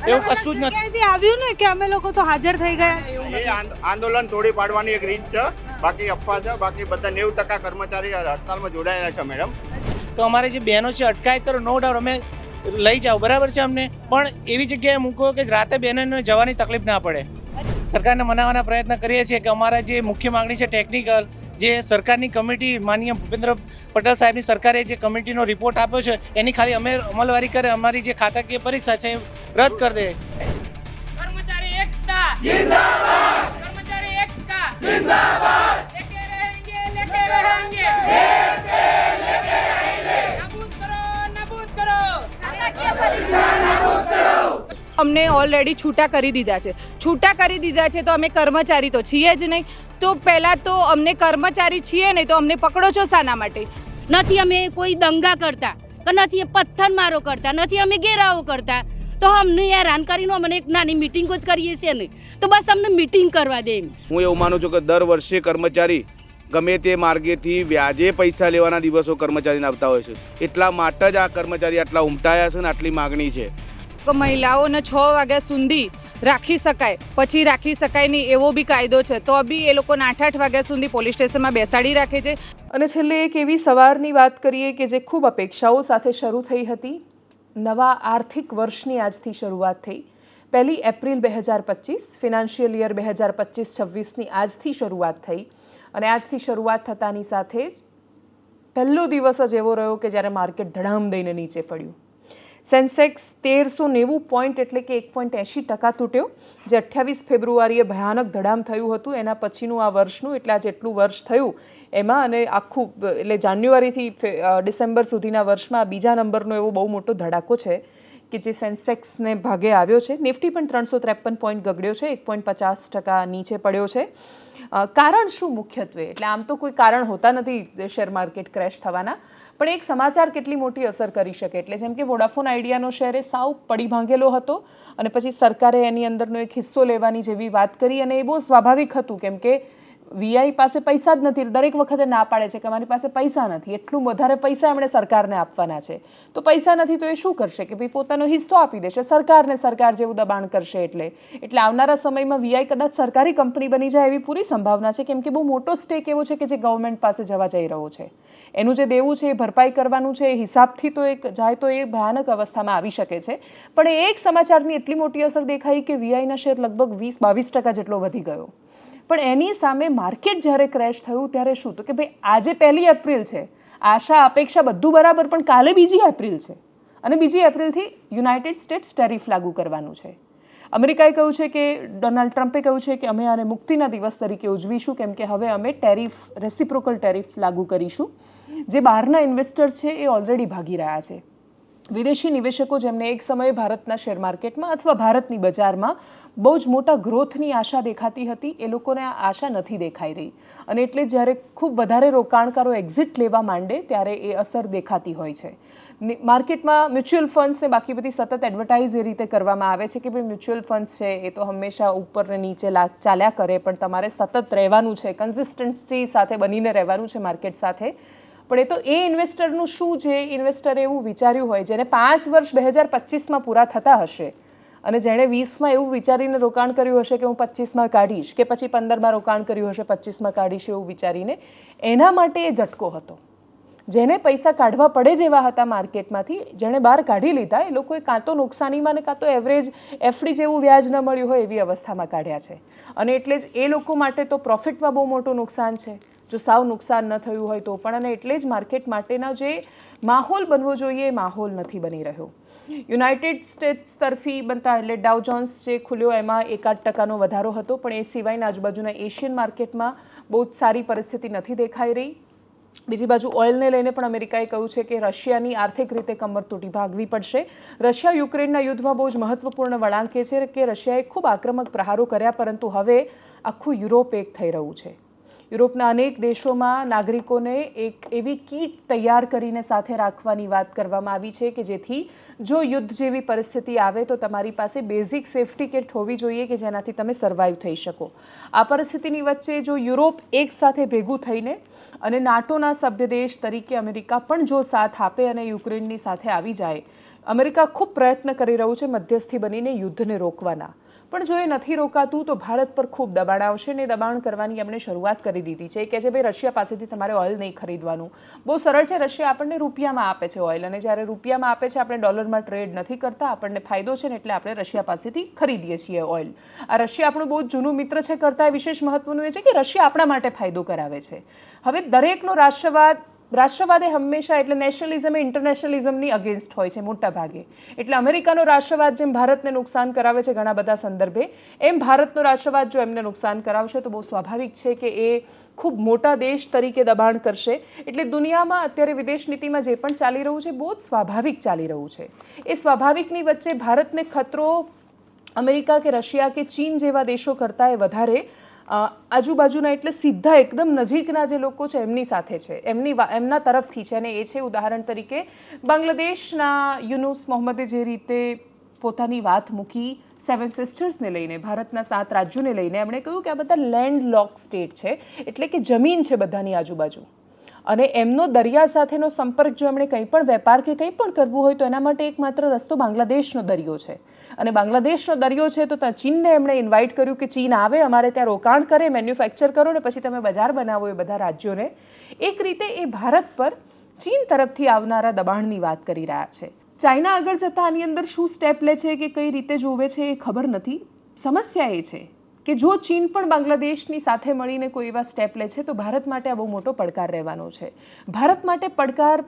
S9: એવું કશું જ નથી
S10: આવ્યું ને કે અમે લોકો તો હાજર થઈ ગયા.
S11: એ આંદોલન તોડી પાડવાની એક રીત છે, બાકી અફવા છે. બાકી બધા 90% કર્મચારી હડતાલમાં જોડાયેલા છે મેડમ.
S9: તો અમારે જે બહેનો છે અટકાયત કરો, નો ડાઉટ અમે લઈ જાઓ, બરાબર છે, અમને પણ એવી જગ્યાએ મૂકો કે રાતે બહેનોને જવાની તકલીફ ના પડે. સરકારને મનાવવાના પ્રયત્ન કરીએ છીએ કે અમારા જે મુખ્ય માગણી છે ટેકનિકલ, જે સરકારની કમિટી માનનીય ભૂપેન્દ્ર પટેલ સાહેબની સરકારે જે કમિટીનો રિપોર્ટ આપ્યો છે એની ખાલી અમે અમલવારી કરે, અમારી જે ખાતાકીય પરીક્ષા છે રદ કરી દે.
S3: કર્મચારી એકતા જિંદાબાદ, કર્મચારી એકતા જિંદાબાદ, લેકે રહેંગે લેકે રહેંગે, લેકે રહેંગે, નાબૂદ કરો ખાતાકીય પરીક્ષા નાબૂદ કરો.
S10: અમને ઓલરેડી છૂટા કરી દીધા છે. છૂટા કરી દીધા છે તો અમે કર્મચારી તો છીએ જ નહીં. તો પહેલાં તો અમને કર્મચારી છીએ નહીં તો અમને પકડો છો શાના માટે?
S12: નથી અમે કોઈ દંગા કરતા, કે નથી પથ્થરમારો કરતા, નથી અમે ઘેરાવો કરતા. તો અમને હેરાન કરીને અમને એક નાની મિટિંગો જ કરીએ છીએ ને, તો બસ અમને મિટિંગ કરવા દે.
S11: હું એવું માનું છું કે દર વર્ષે કર્મચારી ગમે તે માર્ગેથી વ્યાજે પૈસા લેવાના દિવસો કર્મચારીને આવતા હોય છે. એટલા માટે જ આ કર્મચારી આટલા ઉમટાયા છે ને આટલી માગણી છે.
S10: મહિલાઓને 6 વાગ્યા સુધી રાખી શકાય, પછી રાખી શકાય નહીં એવો બી કાયદો છે, તો બી એ લોકોને 8-8 વાગ્યા સુધી પોલીસ સ્ટેશનમાં બેસાડી રાખે છે.
S1: અને છેલ્લે એક એવી સવારની વાત કરીએ કે જે ખૂબ અપેક્ષાઓ સાથે શરૂ થઈ હતી. નવા આર્થિક વર્ષની આજથી શરૂઆત થઈ. 1 એપ્રિલ 2025, ફિનાન્શિયલ યર 2025-26ની આજથી શરૂઆત થઈ. અને આજથી શરૂઆત થતાની સાથે જ પહેલો દિવસ જ એવો રહ્યો કે જ્યારે માર્કેટ ધડામ દઈને નીચે પડ્યું. સેન્સેક્સ 1390 પોઈન્ટ એટલે કે 1.80% તૂટ્યો, જે 28 ફેબ્રુઆરીએ ભયાનક ધડામ થયું હતું. એના પછીનું આ વર્ષનું, એટલે આ જેટલું વર્ષ થયું એમાં, અને આખું એટલે જાન્યુઆરીથી ડિસેમ્બર સુધીના વર્ષમાં બીજા નંબરનો એવો બહુ મોટો ધડાકો છે કે જે સેન્સેક્સને ભાગે આવ્યો છે. નિફ્ટી પણ 353 પોઈન્ટ ગગડ્યો છે, 1.50% નીચે પડ્યો છે. કારણ શું મુખ્યત્વે? એટલે આમ તો કોઈ કારણ હોતા નથી શેર માર્કેટ ક્રેશ થવાના, પણ એક સમાચાર કેટલી મોટી અસર કરી શકે. એટલે જેમ કે વોડાફોન આઈડિયાનો શેર એ સાવ પડી ભાંગેલો હતો અને પછી સરકારે એની અંદરનો એક હિસ્સો લેવાની જેવી વાત કરી, અને એ બહુ સ્વાભાવિક હતું કેમ કે વીઆઈ પાસે પૈસા જ નથી. દરેક વખતે ના પાડે છે કે અમારી પાસે પૈસા નથી. એટલું વધારે પૈસા એમણે સરકારને આપવાના છે, તો પૈસા નથી તો એ શું કરશે કે ભાઈ પોતાનો હિસ્સો આપી દેશે સરકારને, સરકાર જેવું દબાણ કરશે. એટલે આવનારા સમયમાં વીઆઈ કદાચ સરકારી કંપની બની જાય એવી પૂરી સંભાવના છે, કેમ કે બહુ મોટો સ્ટેક એવો છે કે જે ગવર્મેન્ટ પાસે જવા જઈ રહ્યો છે. એનું જે દેવું છે એ ભરપાઈ કરવાનું છે, એ હિસાબથી તો એક જાય તો એ ભયાનક અવસ્થામાં આવી શકે છે. પણ એ એક સમાચારની એટલી મોટી અસર દેખાઈ કે વીઆઈના શેર લગભગ 20-22% જેટલો વધી ગયો. પણ એની સામે માર્કેટ જ્યારે ક્રેશ થયું ત્યારે શું, તો કે ભાઈ આજે 1 એપ્રિલ છે, આશા અપેક્ષા બધું બરાબર, પણ કાલે 2 એપ્રિલ છે અને 2 એપ્રિલથી યુનાઇટેડ સ્ટેટ્સ ટેરિફ લાગુ કરવાનું છે. અમેરિકાએ કહ્યું છે કે, ડોનાલ્ડ ટ્રમ્પે કહ્યું છે કે અમે આને મુક્તિના દિવસ તરીકે ઉજવીશું, કેમ કે હવે અમે રેસિપ્રોકલ ટેરિફ લાગુ કરીશું. જે બહારના ઇન્વેસ્ટર્સ છે એ ઓલરેડી ભાગી રહ્યા છે. વિદેશી નિવેશકો જેમને એક સમયે ભારતના શેર માર્કેટમાં અથવા ભારતની બજારમાં બહુ જ મોટા ગ્રોથની આશા દેખાતી હતી, એ લોકોને આ આશા નથી દેખાઈ રહી. અને એટલે જ્યારે ખૂબ વધારે રોકાણકારો એક્ઝિટ લેવા માંડે ત્યારે એ અસર દેખાતી હોય છે. માર્કેટમાં મ્યુચ્યુઅલ ફંડ્સ ને બાકી બધી સતત એડવર્ટાઇઝ એ રીતે કરવામાં આવે છે કે ભાઈ મ્યુચ્યુઅલ ફંડ્સ છે એ તો હંમેશા ઉપર ને નીચે ચાલ્યા કરે, પણ તમારે સતત રહેવાનું છે, કન્સિસ્ટન્સી સાથે બનીને રહેવાનું છે માર્કેટ સાથે. પણ એ તો એ ઇન્વેસ્ટરનું શું છે, ઇન્વેસ્ટરે એવું વિચાર્યું હોય જેને 5 વર્ષ 2025માં પૂરા થતા હશે અને જેણે 20માં એવું વિચારીને રોકાણ કર્યું હશે કે હું 25માં કાઢીશ, કે પછી 15માં રોકાણ કર્યું હશે 25માં કાઢીશ એવું વિચારીને, એના માટે એ ઝટકો હતો. જેને પૈસા કાઢવા પડે જેવા હતા માર્કેટમાંથી, જેણે બહાર કાઢી લીધા, એ લોકોએ કાં તો નુકસાનીમાં ને કાં તો એવરેજ એફડી જેવું વ્યાજ ન મળ્યું હોય એવી અવસ્થામાં કાઢ્યા છે. અને એટલે જ એ લોકો માટે તો પ્રોફિટમાં બહુ મોટું નુકસાન છે જો સાવ નુકસાન ન થયું હોય તો પણ. અને એટલે જ માર્કેટ માટેના જે માહોલ બનવો જોઈએ એ માહોલ નથી બની રહ્યો. યુનાઇટેડ સ્ટેટ્સ તરફી બનતા એટલે ડાઉ જોન્સ જે ખુલ્યો એમાં 1-8% વધારો હતો, પણ એ સિવાયના આજુબાજુના એશિયન માર્કેટમાં બહુ જ સારી પરિસ્થિતિ નથી દેખાઈ રહી. બીજી બાજુ ઓઇલને લઈને પણ અમેરિકાએ કહ્યું છે કે રશિયાની આર્થિક રીતે કમરતૂટી ભાગવી પડશે. રશિયા યુક્રેનના યુદ્ધમાં બહુ જ મહત્વપૂર્ણ વળાંક એ છે કે રશિયાએ ખૂબ આક્રમક પ્રહારો કર્યા, પરંતુ હવે આખું યુરોપ એક થઈ રહ્યું છે. યુરોપના અનેક દેશોમાં નાગરિકોને એક એવી કીટ તૈયાર કરીને સાથે રાખવાની વાત કરવામાં આવી છે કે જેથી જો યુદ્ધ જેવી પરિસ્થિતિ આવે તો તમારી પાસે બેઝિક સેફટી કિટ હોવી જોઈએ કે જેનાથી તમે સર્વાઈવ થઈ શકો. આ પરિસ્થિતિની વચ્ચે જો યુરોપ એક સાથે ભેગું થઈને અને નાટોના સભ્ય દેશ તરીકે અમેરિકા પણ જો સાથ આપે અને યુક્રેનની સાથે આવી જાય, અમેરિકા ખૂબ પ્રયત્ન કરી રહ્યું છે મધ્યસ્થી બનીને યુદ્ધને રોકવાના, પણ જો એ નથી રોકાતું તો ભારત પર ખૂબ દબાણ આવશે ને દબાણ કરવાની એમણે શરૂઆત કરી દીધી છે. કે છે ભાઈ રશિયા પાસેથી તમારે ઓઇલ નહીં ખરીદવાનું. બહુ સરળ છે, રશિયા આપણને રૂપિયામાં આપે છે ઓઇલ, અને જ્યારે રૂપિયામાં આપે છે આપણે ડોલરમાં ટ્રેડ નથી કરતા, આપણને ફાયદો છે ને એટલે આપણે રશિયા પાસેથી ખરીદીએ છીએ ઓઇલ. આ રશિયા આપણું બહુ જૂનું મિત્ર છે કરતાં વિશેષ મહત્વનું એ છે કે રશિયા આપણા માટે ફાયદો કરાવે છે. હવે દરેકનો રાષ્ટ્રવાદે હંમેશા એટલે નેશનલિઝમ એ ઇન્ટરનેશનલિઝમની અગેન્સ્ટ હોય છે મોટા ભાગે. એટલે અમેરિકાનો રાષ્ટ્રવાદ જેમ ભારતને નુકસાન કરાવે છે ઘણા બધા સંદર્ભે, એમ ભારતનો રાષ્ટ્રવાદ જો એમને નુકસાન કરાવશે તો બહુ સ્વાભાવિક છે કે એ ખૂબ મોટા દેશ તરીકે દબાણ કરશે. એટલે દુનિયામાં અત્યારે વિદેશ નીતિમાં જે પણ ચાલી રહ્યું છે બહુ જ સ્વાભાવિક ચાલી રહ્યું છે. એ સ્વાભાવિકની વચ્ચે ભારતને ખતરો અમેરિકા કે રશિયા કે ચીન જેવા દેશો કરતાં એ વધારે આજુબાજુના એટલે સીધા એકદમ નજીકના જે લોકો છે એમની સાથે છે, એમના તરફથી છે. અને એ છે ઉદાહરણ તરીકે બાંગ્લાદેશના યુનુસ મોહમ્મદે જે રીતે પોતાની વાત મૂકી 7 સિસ્ટર્સને લઈને, ભારતના 7 રાજ્યોને લઈને, એમણે કહ્યું કે આ બધા લેન્ડ લોક સ્ટેટ છે, એટલે કે જમીન છે બધાની આજુબાજુ, અને એમનો દરિયા સાથેનો સંપર્ક જો એમણે કંઈ પણ વેપાર કે કંઈ પણ કરવું હોય તો એના માટે એકમાત્ર રસ્તો બાંગ્લાદેશનો દરિયો છે. અને બાંગ્લાદેશનો દરિયો છે તો ચીનને એમણે ઇન્વાઇટ કર્યું કે ચીન આવે, અમારે ત્યાં રોકાણ કરે, મેન્યુફેક્ચર કરો ને પછી તમે બજાર બનાવો એ બધા રાજ્યોને. એક રીતે એ ભારત પર ચીન તરફથી આવનારા દબાણની વાત કરી રહ્યા છે. ચાઇના આગળ જતાં આની અંદર શું સ્ટેપ લે છે કે કઈ રીતે જોવે છે એ ખબર નથી. સમસ્યા એ છે કે જો ચીન પણ બાંગ્લાદેશની સાથે મળીને કોઈ એવા સ્ટેપ લે છે તો ભારત માટે આ બહુ મોટો પડકાર રહેવાનો છે. ભારત માટે પડકાર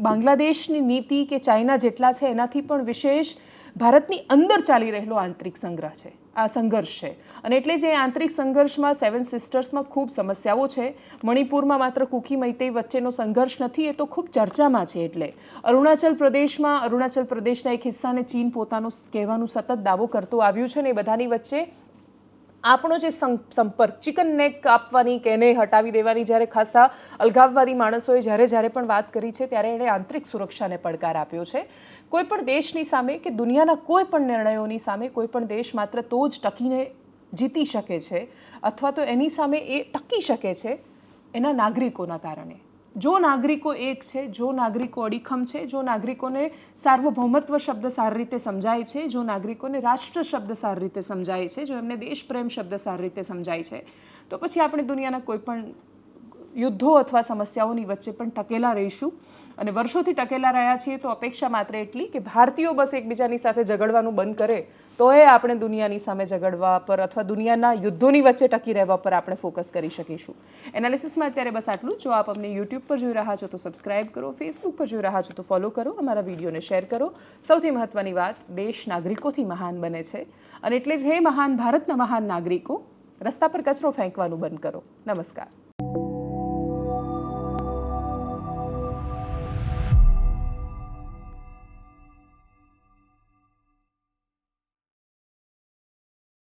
S1: બાંગ્લાદેશની નીતિ કે ચાઇના જેટલા છે એનાથી પણ વિશેષ ભારતની અંદર ચાલી રહેલો આંતરિક સંઘર્ષ છે. અને એટલે જે આંતરિક સંઘર્ષમાં 7 સિસ્ટર્સમાં ખૂબ સમસ્યાઓ છે. મણિપુરમાં માત્ર કુકી મૈતેઈ વચ્ચેનો સંઘર્ષ નથી, એ તો ખૂબ ચર્ચામાં છે. એટલે અરુણાચલ પ્રદેશના એક હિસ્સાને ચીન પોતાનું કહેવાનું સતત દાવો કરતું આવ્યું છે, ને એ બધાની વચ્ચે આપણો જે સંપર્ક, ચિકન નેક આપવાની કે એને હટાવી દેવાની જ્યારે ખાસા અલગાવવાદી માણસોએ જ્યારે પણ વાત કરી છે ત્યારે એણે આંતરિક સુરક્ષાને પડકાર આપ્યો છે. કોઈ પણ દેશની સામે કે દુનિયાના કોઈ પણ નિર્ણયોની સામે કોઈ પણ દેશ માત્ર તો જ ટકીને જીતી શકે છે અથવા તો એની સામે એ ટકી શકે છે એના નાગરિકોના કારણે. જો નાગરિકો એક છે, જો નાગરિકો અડીખમ છે, જો નાગરિકોને સાર્વભૌમત્વ શબ્દ સારી રીતે સમજાય છે, જો નાગરિકોને રાષ્ટ્ર શબ્દ સારી રીતે સમજાય છે, જો એમને દેશ પ્રેમ શબ્દ સારી રીતે સમજાય છે, તો પછી આપણે દુનિયાના કોઈ પણ યુદ્ધો અથવા સમસ્યાઓની વચ્ચે પણ ટકેલા રહીશું. અને વર્ષોથી ટકેલા રહ્યા છીએ તો અપેક્ષા માત્ર એટલી કે ભારતીયો બસ એકબીજાની સાથે ઝઘડવાનું બંધ કરે તો એ આપણે દુનિયાની સામે ઝઘડવા પર અથવા દુનિયાના યુદ્ધોની વચ્ચે ટકી રહેવા પર આપણે ફોકસ કરી શકીશું. એનાલિસિસમાં અત્યારે બસ આટલું. જો આપ અમને યુટ્યુબ પર જોઈ રહ્યા છો તો સબસ્ક્રાઇબ કરો, ફેસબુક પર જોઈ રહ્યા છો તો ફોલો કરો, અમારા વિડીયોને શેર કરો. સૌથી મહત્વની વાત, દેશ નાગરિકોથી મહાન બને છે, અને એટલે જ હે મહાન ભારતના મહાન નાગરિકો, રસ્તા પર કચરો ફેંકવાનું બંધ કરો. નમસ્કાર.